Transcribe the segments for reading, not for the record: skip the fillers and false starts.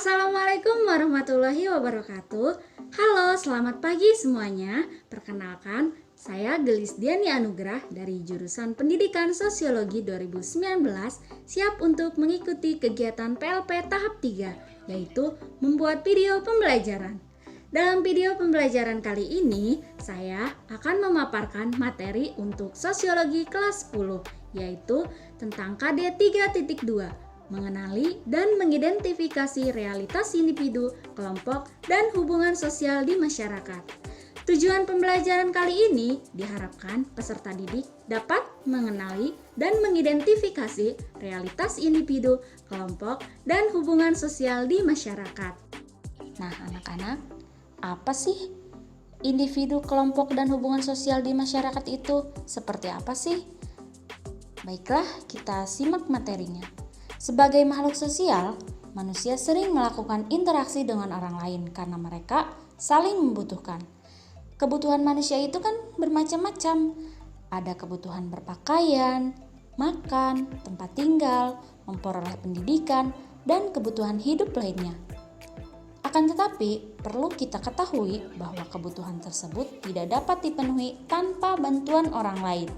Assalamualaikum warahmatullahi wabarakatuh. Halo, selamat pagi semuanya. Perkenalkan, saya Gelis Diani Anugrah dari jurusan Pendidikan Sosiologi 2019 siap untuk mengikuti kegiatan PLP tahap 3, yaitu membuat video pembelajaran. Dalam video pembelajaran kali ini, saya akan memaparkan materi untuk sosiologi kelas 10, yaitu tentang KD 3.2, mengenali dan mengidentifikasi realitas individu, kelompok, dan hubungan sosial di masyarakat. Tujuan pembelajaran kali ini diharapkan peserta didik dapat mengenali dan mengidentifikasi realitas individu, kelompok, dan hubungan sosial di masyarakat. Nah, anak-anak, apa sih individu, kelompok, dan hubungan sosial di masyarakat itu? Seperti apa sih? Baiklah, kita simak materinya. Sebagai makhluk sosial, manusia sering melakukan interaksi dengan orang lain karena mereka saling membutuhkan. Kebutuhan manusia itu kan bermacam-macam. Ada kebutuhan berpakaian, makan, tempat tinggal, memperoleh pendidikan, dan kebutuhan hidup lainnya. Akan tetapi, perlu kita ketahui bahwa kebutuhan tersebut tidak dapat dipenuhi tanpa bantuan orang lain.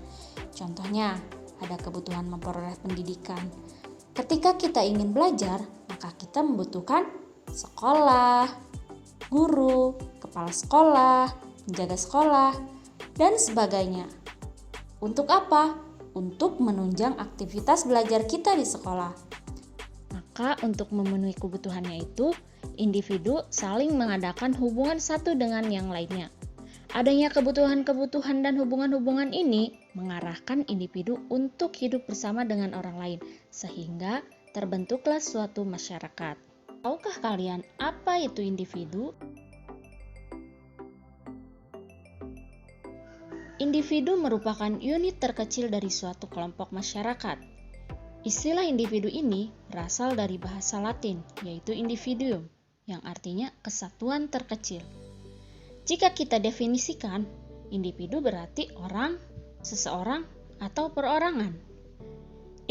Contohnya, ada kebutuhan memperoleh pendidikan. Ketika kita ingin belajar, maka kita membutuhkan sekolah, guru, kepala sekolah, penjaga sekolah, dan sebagainya. Untuk apa? Untuk menunjang aktivitas belajar kita di sekolah. Maka untuk memenuhi kebutuhannya itu, individu saling mengadakan hubungan satu dengan yang lainnya. Adanya kebutuhan-kebutuhan dan hubungan-hubungan ini mengarahkan individu untuk hidup bersama dengan orang lain, sehingga terbentuklah suatu masyarakat. Tahukah kalian apa itu individu? Individu merupakan unit terkecil dari suatu kelompok masyarakat. Istilah individu ini berasal dari bahasa Latin, yaitu individuum, yang artinya kesatuan terkecil. Jika kita definisikan, individu berarti orang, seseorang, atau perorangan.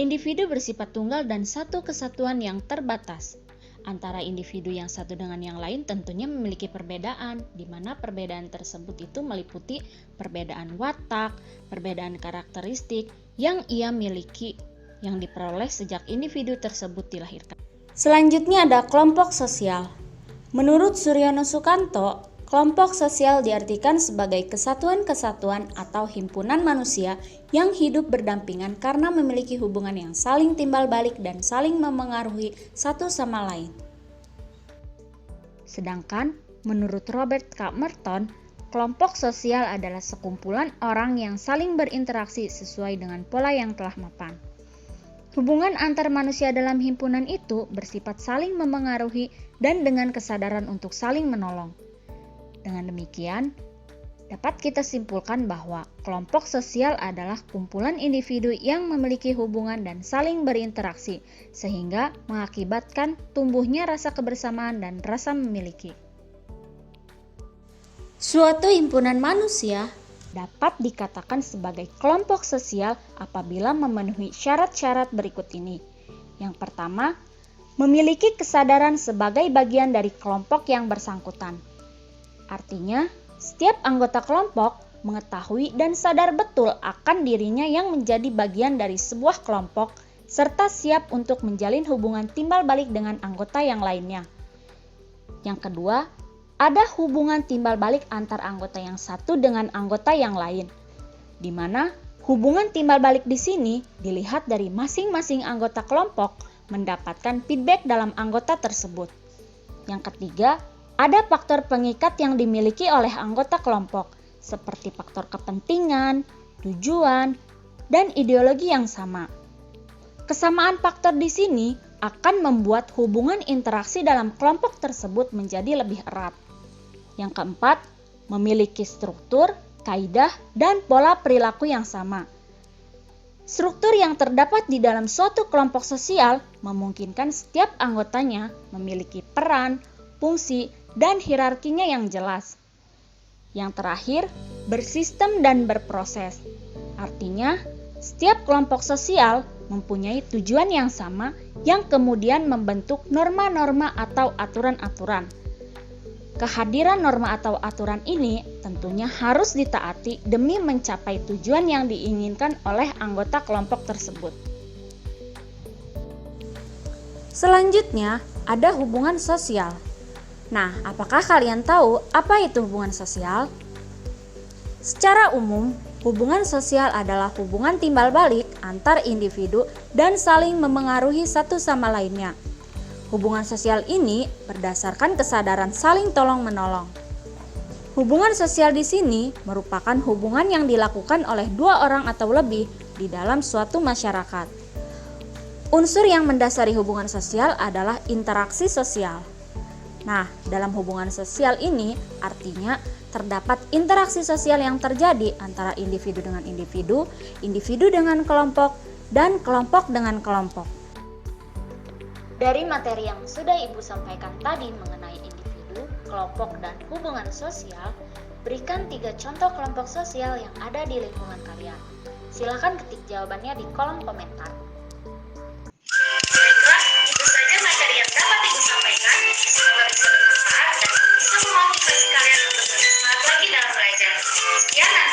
Individu bersifat tunggal dan satu kesatuan yang terbatas. Antara individu yang satu dengan yang lain tentunya memiliki perbedaan, di mana perbedaan tersebut itu meliputi perbedaan watak, perbedaan karakteristik yang ia miliki, yang diperoleh sejak individu tersebut dilahirkan. Selanjutnya ada kelompok sosial. Menurut Suryono Sukanto, kelompok sosial diartikan sebagai kesatuan-kesatuan atau himpunan manusia yang hidup berdampingan karena memiliki hubungan yang saling timbal balik dan saling memengaruhi satu sama lain. Sedangkan, menurut Robert K. Merton, kelompok sosial adalah sekumpulan orang yang saling berinteraksi sesuai dengan pola yang telah mapan. Hubungan antar manusia dalam himpunan itu bersifat saling memengaruhi dan dengan kesadaran untuk saling menolong. Dengan demikian, dapat kita simpulkan bahwa kelompok sosial adalah kumpulan individu yang memiliki hubungan dan saling berinteraksi, sehingga mengakibatkan tumbuhnya rasa kebersamaan dan rasa memiliki. Suatu himpunan manusia dapat dikatakan sebagai kelompok sosial apabila memenuhi syarat-syarat berikut ini. Yang pertama, memiliki kesadaran sebagai bagian dari kelompok yang bersangkutan. Artinya, setiap anggota kelompok mengetahui dan sadar betul akan dirinya yang menjadi bagian dari sebuah kelompok serta siap untuk menjalin hubungan timbal balik dengan anggota yang lainnya. Yang kedua, ada hubungan timbal balik antar anggota yang satu dengan anggota yang lain, di mana hubungan timbal balik di sini dilihat dari masing-masing anggota kelompok mendapatkan feedback dalam anggota tersebut. Yang ketiga, ada faktor pengikat yang dimiliki oleh anggota kelompok, seperti faktor kepentingan, tujuan, dan ideologi yang sama. Kesamaan faktor di sini akan membuat hubungan interaksi dalam kelompok tersebut menjadi lebih erat. Yang keempat, memiliki struktur, kaidah, dan pola perilaku yang sama. Struktur yang terdapat di dalam suatu kelompok sosial memungkinkan setiap anggotanya memiliki peran, fungsi, dan hierarkinya yang jelas. Yang terakhir, bersistem dan berproses. Artinya, setiap kelompok sosial mempunyai tujuan yang sama yang kemudian membentuk norma-norma atau aturan-aturan. Kehadiran norma atau aturan ini tentunya harus ditaati demi mencapai tujuan yang diinginkan oleh anggota kelompok tersebut. Selanjutnya, ada hubungan sosial. Nah, apakah kalian tahu apa itu hubungan sosial? Secara umum, hubungan sosial adalah hubungan timbal balik antar individu dan saling memengaruhi satu sama lainnya. Hubungan sosial ini berdasarkan kesadaran saling tolong-menolong. Hubungan sosial di sini merupakan hubungan yang dilakukan oleh dua orang atau lebih di dalam suatu masyarakat. Unsur yang mendasari hubungan sosial adalah interaksi sosial. Nah, dalam hubungan sosial ini artinya terdapat interaksi sosial yang terjadi antara individu dengan individu, individu dengan kelompok, dan kelompok dengan kelompok. Dari materi yang sudah Ibu sampaikan tadi mengenai individu, kelompok, dan hubungan sosial, berikan 3 contoh kelompok sosial yang ada di lingkungan kalian. Silakan ketik jawabannya di kolom komentar. Baiklah, itu saja materi yang dapat Ibu sampaikan. Semoga bisa bermanfaat dan bisa memotivasi kalian untuk lebih semangat lagi dalam belajar. Sekian.